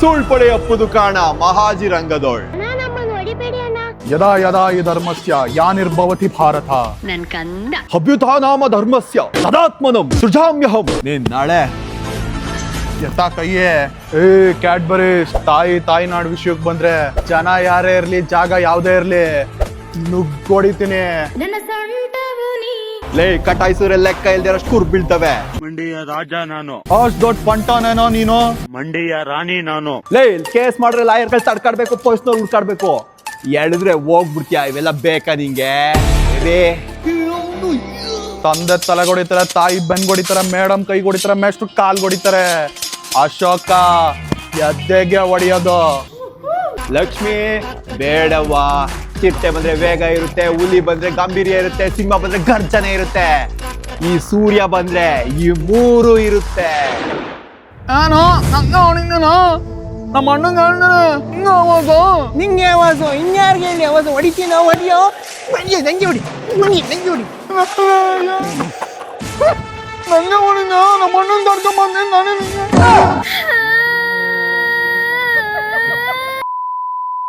ಸುಳ್ಪೊಳೆ ಅಪ್ಪುದು ಕಾಣ ಮಹಾಜಿ ರಂಗದೋಳ್ ಯದಾ ಯದಾ ಈ ಧರ್ಮಸ್ಯ ಯಾನಿರ್ಭವತಿ ಭಾರತ ನನ್ ಕಂದ ಅಭ್ಯುತಾ ನಾಮ ಧರ್ಮಸ್ಯ ಸದಾತ್ಮನಂ ಸೃಜಾಮ್ಯಹಂ ನೀನ್ ನಾಳೆ ಎತ್ತ ಕೈಯೇ ಕ್ಯಾಡ್ಬರೀಸ್ ತಾಯಿನಾಡು ವಿಷಯಕ್ಕೆ ಬಂದ್ರೆ ಜನ ಯಾರೇ ಇರ್ಲಿ ಜಾಗ ಯಾವ್ದೇ ಇರ್ಲಿ ನುಗ್ಗೊಡಿತೀನಿ. ಲೇ ಕಟಾಯಿಸಿದ್ರೆ ಲೆಕ್ಕ ಇಲ್ದಿರಷ್ಟು ಕುರ್ ಬೀಳ್ತವೆ. ಮಂಡಿಯ ರಾಜ ನಾನು, ಅಷ್ಟ್ ದೊಡ್ಡ ಪಂಟನೇನೋ ನೀನು. ಮಂಡಿಯ ರಾಣಿ ನಾನು. ಲೇ ಕೇಸ್ ಮಾಡ್ರೆ ಲಾಯರ್ಗಳು ತಡ್ಕಾಡ್ಬೇಕು, ಪೊಲೀಸ್ನವ್ರು ಹುಡ್ಕಾಡ್ಬೇಕು. ಎಳಿದ್ರೆ ಹೋಗ್ಬಿಡ್ತೀಯ, ಇವೆಲ್ಲ ಬೇಕಾ ನಿಂಗೆ? ತಂದೆ ತಲೆಗೊಡಿತಾರೆ, ತಾಯಿ ಬೆನ್ಗೊಡಿತಾರೆ, ಮೇಡಮ್ ಕೈ ಹೊಡಿತಾರೆ, ಮೇಷ್ಟ್ರು ಕಾಲ್ ಹೊಡಿತಾರೆ. ಅಶೋಕ ಎದ್ದೆಗೆ ಹೊಡಿಯೋದು. ಲಕ್ಷ್ಮಿ ಬೇಡವ್ವ, ಚಿಟ್ಟೆ ಬಂದ್ರೆ ವೇಗ ಇರುತ್ತೆ, ಹುಲಿ ಬಂದ್ರೆ ಗಾಂಭೀರ್ಯ ಇರುತ್ತೆ, ಸಿಂಹ ಬಂದ್ರೆ ಗರ್ಜನೆ ಇರುತ್ತೆ, ಈ ಸೂರ್ಯ ಬಂದ್ರೆ ಈ ಮೂರು ಇರುತ್ತೆ. ನಾನು ನಮ್ಮ ಅಣ್ಣಂಗ ನಿಂಗೆ ಆವಾಜು ಇನ್ಯಾರಿಗೆ ಹೇಳಿ ಆವಾಜು ಹೊಡಿತೀವಿ ನಾವು ಹೊಡಿಯೋ ನಂಗೆ ಹೊಡಿ ನಂಗೆ ಹೊಡಿ ನಂಗೆ ಹೊಡಿನ ನಮ್ಮ ಅಣ್ಣನ ತಡ್ಕೊಂಡ್ ಬಂದೆ ನಾನೇ